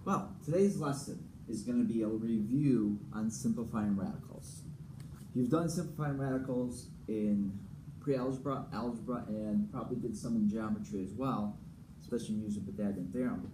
Well, today's lesson is going to be a review on simplifying radicals. You've done simplifying radicals in pre-algebra, algebra, and probably did some in geometry as well, especially using Pythagorean theorem.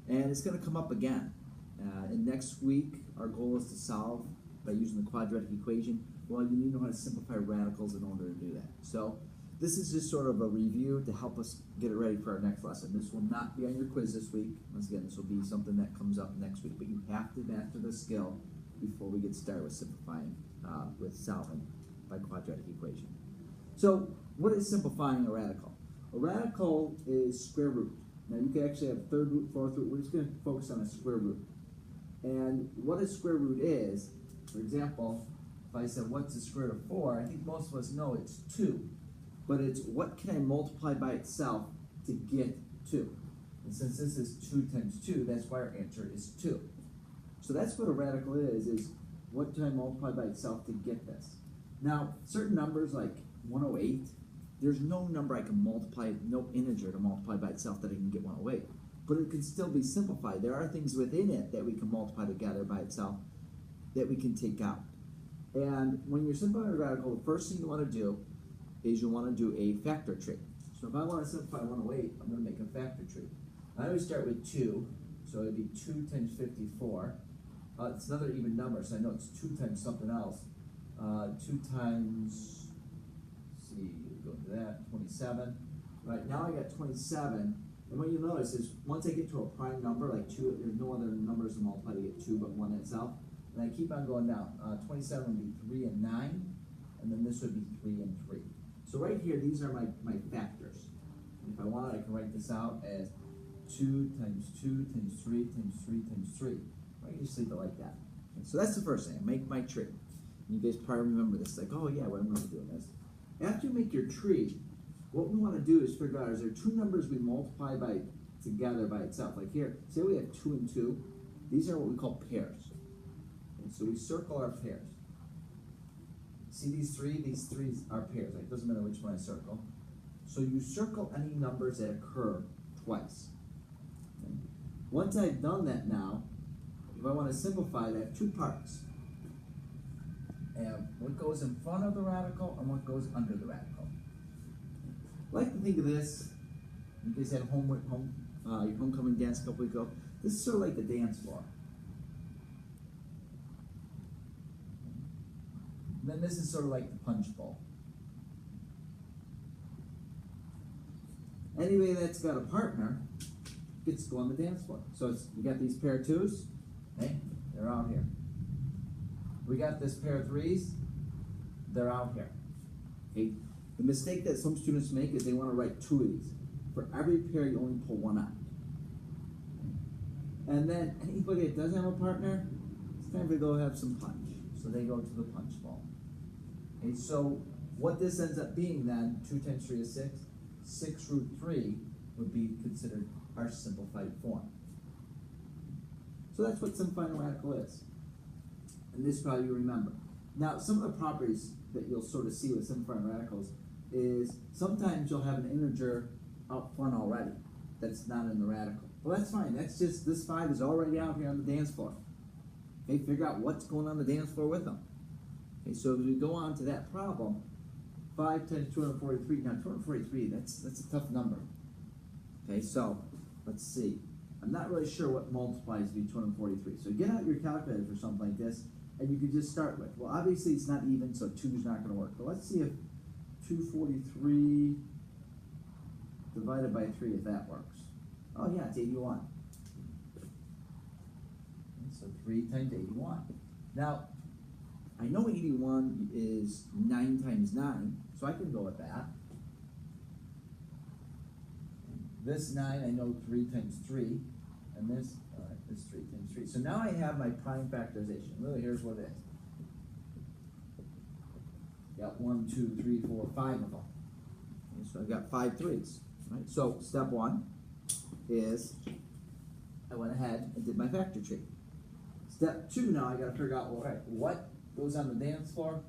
And it's going to come up again. And next week, our goal is to solve by using the quadratic equation. Well, you need to know how to simplify radicals in order to do that. So this is just sort of a review to help us get it ready for our next lesson. This will not be on your quiz this week. Once again, this will be something that comes up next week, but you have to master the skill before we get started with simplifying, with solving by quadratic equation. So what is simplifying a radical? A radical is square root. Now you can actually have third root, fourth root. We're just going to focus on a square root. And what a square root is, for example, if I said what's the square root of 4, I think most of us know it's 2. But it's what can I multiply by itself to get 2. And since this is 2 times 2, that's why our answer is 2. So that's what a radical is what can I multiply by itself to get this. Now, certain numbers like 108, there's no number I can multiply, no integer to multiply by itself that I can get 108. But it can still be simplified. There are things within it that we can multiply together by itself that we can take out. And when you're simplifying a radical, the first thing you want to do is you want to do a factor tree. So if I want to simplify 108, I'm going to make a factor tree. I always start with 2, so it'd be 2 times 54. It's another even number, so I know it's 2 times something else. 2 times, let's see, go to that, 27. Right, now I got 27, and what you'll notice is once I get to a prime number, like 2, there's no other numbers to multiply to get 2 but 1 itself, and I keep on going down. 27 would be 3 and 9, and then this would be 3 and 3. So right here, these are my factors. And if I wanted, I can write this out as 2 times 2 times 3 times 3 times 3. Right, you just leave it like that. Okay, so that's the first thing. I make my tree. And you guys probably remember this. Like, oh yeah, well, I remember doing this. After you make your tree, what we want to do is figure out, is there 2 numbers we multiply by together by itself? Like here, say we have 2 and 2. These are what we call pairs. And so we circle our pairs. See these three are pairs. Like, it doesn't matter which one I circle. So you circle any numbers that occur twice. Okay. Once I've done that now, if I want to simplify it, I have 2 parts. And what goes in front of the radical and what goes under the radical. I like to think of this, you guys had your homecoming dance a couple weeks ago. This is sort of like the dance floor. And then this is sort of like the punch bowl. Anybody that's got a partner gets to go on the dance floor. So you got these pair of 2s, okay? They're out here. We got this pair of 3s, they're out here. Okay? The mistake that some students make is they want to write 2 of these. For every pair, you only pull 1 out. And then anybody that doesn't have a partner, it's time to go have some punch. So they go to the punch bowl. Okay, so what this ends up being then, 2 times 3 is 6. 6 root 3 would be considered our simplified form. So that's what simplifying a radical is. And this probably you remember. Now, some of the properties that you'll sort of see with simplifying radicals is sometimes you'll have an integer out front already that's not in the radical. Well, that's fine. That's just, this 5 is already out here on the dance floor. Okay, figure out what's going on the dance floor with them. Okay, so as we go on to that problem, 5 times 243. Now 243, that's a tough number. Okay, so let's see. I'm not really sure what multiplies to be 243. So get out your calculator for something like this, and you could just start with. Well, obviously it's not even, so 2 is not going to work. But let's see if 243 divided by 3, if that works. Oh yeah, it's 81. Okay, so 3 times 81. Now, I know 81 is 9 times 9, so I can go with that. This 9, I know 3 times 3, and this, is 3 times 3. So now I have my prime factorization. Really, here's what it is. Got 1, 2, 3, 4, 5 of them. Okay, so I've got 5 3s. Right? So step 1 is I went ahead and did my factor tree. Step 2, now I got to figure out, well, right, what goes on the dance floor,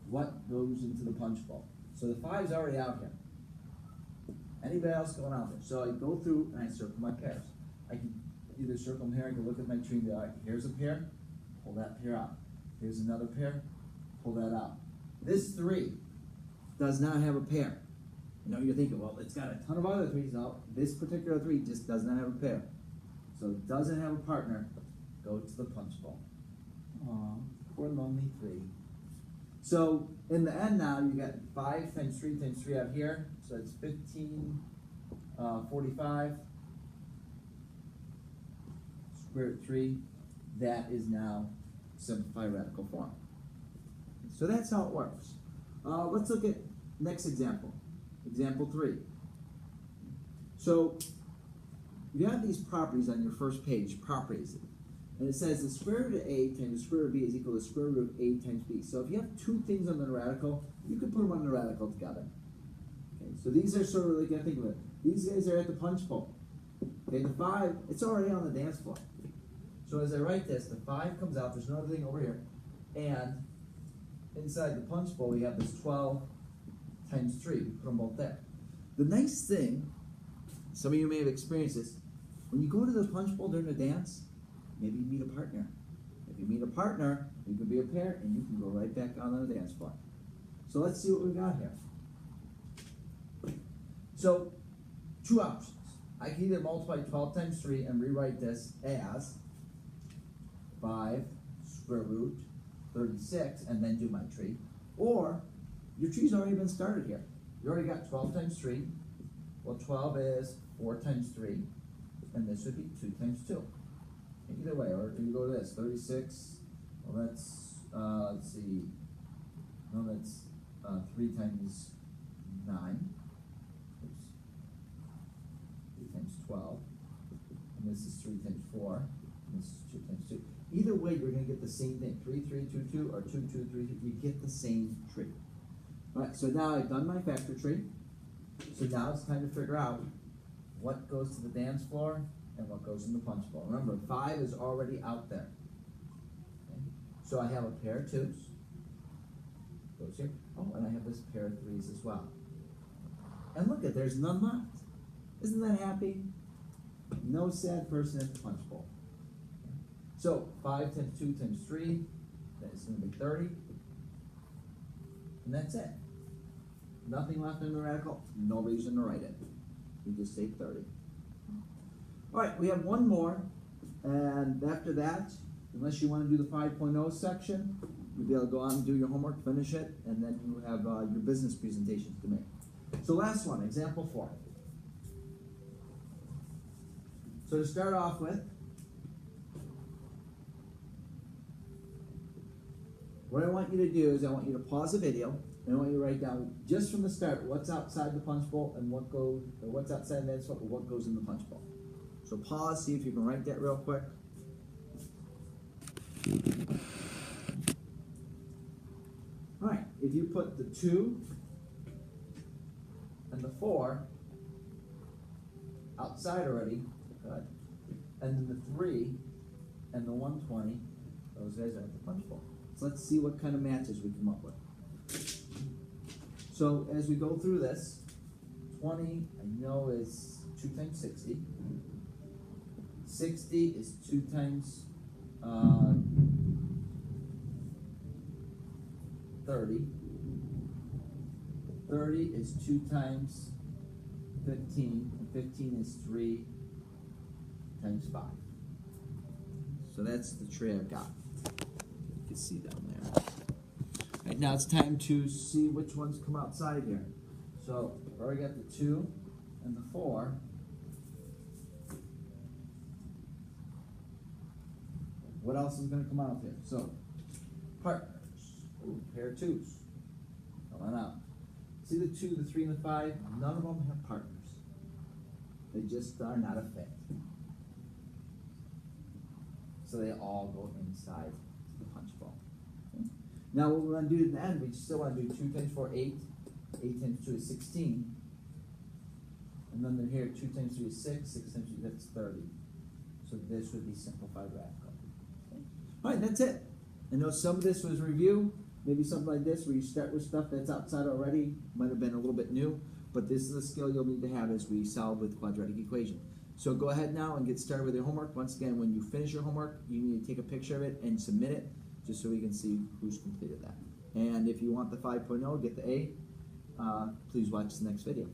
what goes into the punch bowl. So the 5's already out here. Anybody else going out there? So I go through and I circle my pairs. I can either circle them here, I can look at my tree and be like, here's a pair, pull that pair out. Here's another pair, pull that out. This 3 does not have a pair. You know, you're thinking, well, it's got a ton of other 3s. No, this particular 3 just does not have a pair. So it doesn't have a partner. Go to the punch bowl. Aw, poor lonely 3. So in the end now, you got 5 times 3 times 3 out here. So it's 15, 45. Square root 3. That is now simplified radical form. So that's how it works. Let's look at next example. Example 3. So you have these properties on your first page, properties. And it says the square root of a times the square root of b is equal to the square root of a times b. So if you have 2 things on the radical, you can put them on the radical together. Okay, so these are sort of like, I think of it, these guys are at the punch bowl. Okay, the 5, it's already on the dance floor. So as I write this, the 5 comes out, there's another thing over here, and inside the punch bowl we have this 12 times 3, we put them both there. The nice thing, some of you may have experienced this, when you go to the punch bowl during the dance, maybe you meet a partner. If you meet a partner, you can be a pair, and you can go right back out on the dance floor. So let's see what we got here. So, 2 options. I can either multiply 12 times 3 and rewrite this as 5 square root 36 and then do my tree. Or, your tree's already been started here. You already got 12 times 3. Well, 12 is 4 times 3, and this would be 2 times 2. Either way, or you go to this, 36, well that's, let's see, no, that's 3 times 9, oops, 3 times 12, and this is 3 times 4, and this is 2 times 2. Either way, you're going to get the same thing, 3, 3, 2, 2, or 2, 2, 3, 2, you get the same tree. All right, so now I've done my factor tree, so now it's time to figure out what goes to the dance floor and what goes in the punch bowl. Remember, 5 is already out there. Okay? So I have a pair of 2s. Goes here. Oh, and I have this pair of 3s as well. And look at, there's none left. Isn't that happy? No sad person at the punch bowl. Okay? So 5 times 2 times 3, that is going to be 30. And that's it. Nothing left in the radical, no reason to write it. We just say 30. All right, we have one more, and after that, unless you want to do the 5.0 section, you'll be able to go out and do your homework, finish it, and then you have your business presentations to make. So last one, example 4. So to start off with, what I want you to do is I want you to pause the video, and I want you to write down just from the start what's outside the punch bowl and what's outside the dance floor and what goes in the punch bowl. So pause, see if you can write that real quick. All right, if you put the 2 and the 4 outside already, good. And then the 3 and the 120, those guys are at the punch bowl. So let's see what kind of matches we come up with. So as we go through this, 20 I know is 2 times 60. 60 is 2 times 30. 30 is 2 times 15. And 15 is 3 times 5. So that's the tree I've got. You can see down there. All right, now it's time to see which ones come outside here. So I've already got the 2 and the 4. What else is going to come out here? So, partners. Ooh, pair of 2s. Come on out. See the 2, the 3, and the 5? None of them have partners. They just are not a fit. So they all go inside the punch bowl. Okay. Now what we're going to do at the end, we still want to do 2 times 4, 8. 8 times 2 is 16. And then they're here, 2 times 3 is 6. 6 times 2, that's 30. So this would be simplified radical. All right, that's it. I know some of this was review, maybe something like this where you start with stuff that's outside already, might have been a little bit new, but this is a skill you'll need to have as we solve with quadratic equation. So go ahead now and get started with your homework. Once again, when you finish your homework, you need to take a picture of it and submit it just so we can see who's completed that. And if you want the 5.0, get the A, please watch the next video.